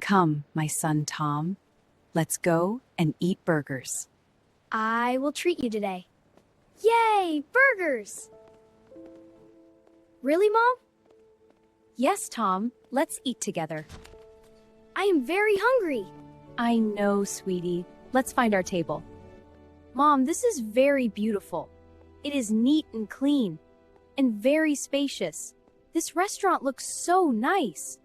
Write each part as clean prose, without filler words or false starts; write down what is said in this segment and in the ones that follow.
Come, my son Tom. Let's go and eat burgers. I will treat you today. Yay, burgers! Really, Mom? Yes, Tom. Let's eat together. I am very hungry. I know, sweetie. Let's find our table. Mom, this is very beautiful. It is neat and clean, and very spacious. This restaurant looks so nice.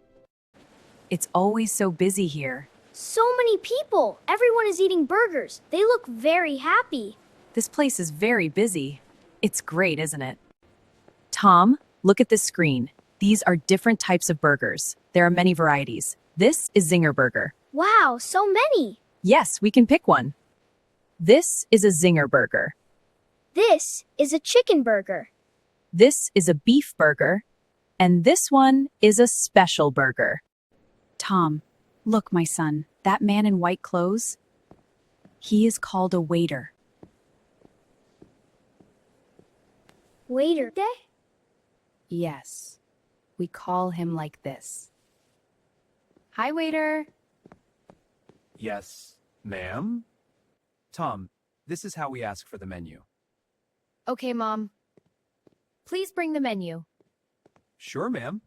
It's always so busy here. So many people. Everyone is eating burgers. They look very happy. This place is very busy. It's great, isn't it? Tom, look at this screen. These are different types of burgers. There are many varieties. This is Zinger Burger. Wow, so many. Yes, we can pick one. This is a Zinger Burger. This is a chicken burger. This is a beef burger. And this one is a special burger. Tom, look, my son, that man in white clothes? He is called a waiter. Waiter. Yes, we call him like this. Hi, waiter. Yes, ma'am? Tom, this is how we ask for the menu. Okay, Mom. Please bring the menu. Sure, ma'am.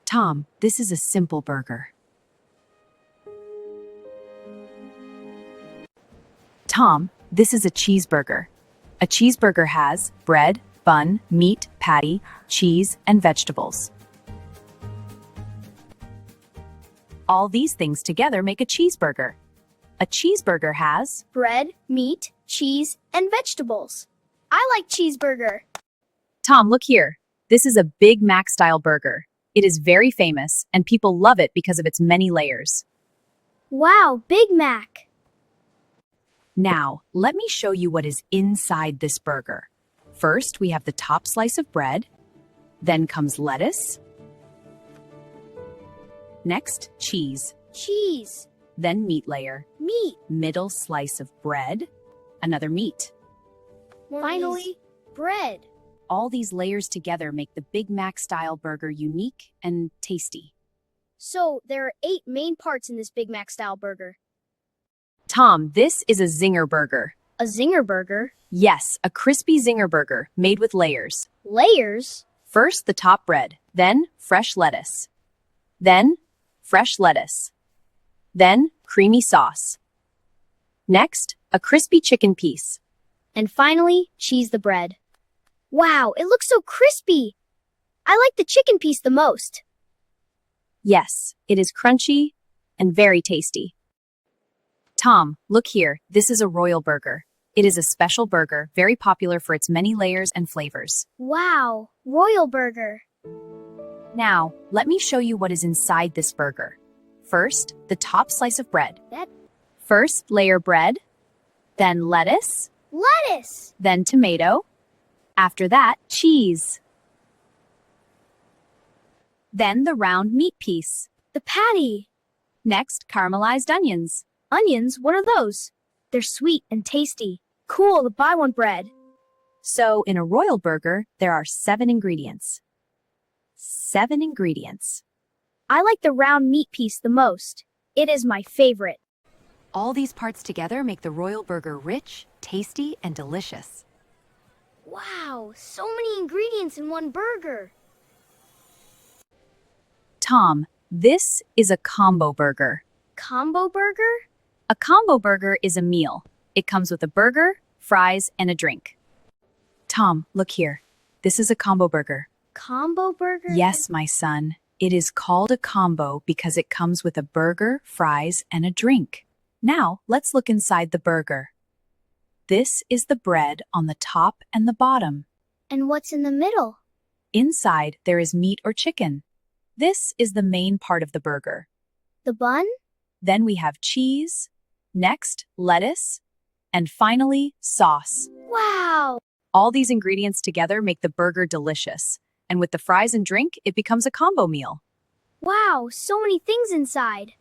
Tom, this is a simple burger. Tom, this is a cheeseburger. A cheeseburger has bread, bun, meat, patty, cheese, and vegetables. All these things together make a cheeseburger. A cheeseburger has Bread, meat, cheese, and vegetables. I like cheeseburger. Tom, look here. This is a Big Mac style burger. It is very famous, and people love it because of its many layers. Wow, Big Mac. Now, let me show you what is inside this burger. First, we have the top slice of bread. Then comes lettuce. Next, cheese. Cheese. Then meat layer. Meat. Middle slice of bread. Another meat. Finally, bread. All these layers together make the Big Mac style burger unique and tasty. So, there are 8 main parts in this Big Mac style burger. Tom, this is a Zinger Burger. A Zinger burger. Yes, a crispy Zinger Burger made with layers. Layers. First, the top bread, then fresh lettuce. Then, fresh lettuce. Then, creamy sauce. Next, a crispy chicken piece. And finally, cheese the bread. Wow, it looks so crispy. I like the chicken piece the most. Yes, it is crunchy and very tasty. Tom, look here. This is a Royal Burger. It is a special burger, very popular for its many layers and flavors. Wow, Royal Burger. Now, let me show you what is inside this burger. First, the top slice of bread. First, layer bread, then lettuce, Lettuce. then tomato. After that, cheese. Then the round meat piece. The patty. Next, caramelized onions. Onions, what are those? They're sweet and tasty. Cool, the buy one bread. So, in a Royal Burger, there are 7 ingredients. 7 ingredients. I like the round meat piece the most. It is my favorite. All these parts together make the Royal Burger rich, tasty, and delicious. Wow, so many ingredients in one burger. Tom, this is a combo burger. Combo burger? A combo burger is a meal. It comes with a burger, fries, and a drink. Tom, look here. This is a combo burger. Combo burger? Yes, my son. It is called a combo because it comes with a burger, fries, and a drink. Now, let's look inside the burger. This is the bread on the top and the bottom. And what's in the middle? Inside, there is meat or chicken. This is the main part of the burger. The bun? Then we have cheese. Next, lettuce. And finally, sauce. Wow! All these ingredients together make the burger delicious. And with the fries and drink, it becomes a combo meal. Wow, so many things inside.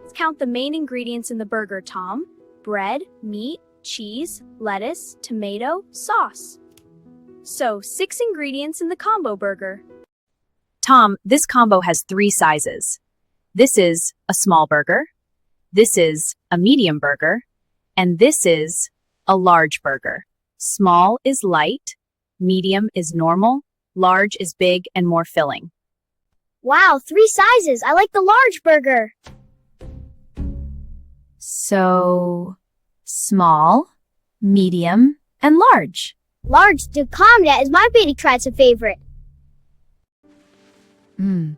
Let's count the main ingredients in the burger, Tom. Bread, meat, cheese, lettuce, tomato, sauce. So, 6 ingredients in the combo burger. Tom, this combo has 3 sizes. This is a small burger, this is a medium burger, and this is a large burger. Small is light, medium is normal, large is big and more filling. Wow, 3 sizes. I like the large burger. So, small, medium, and large. Large de comda is my baby tries a favorite.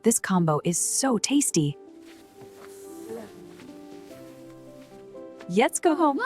This combo is so tasty. Let's go home.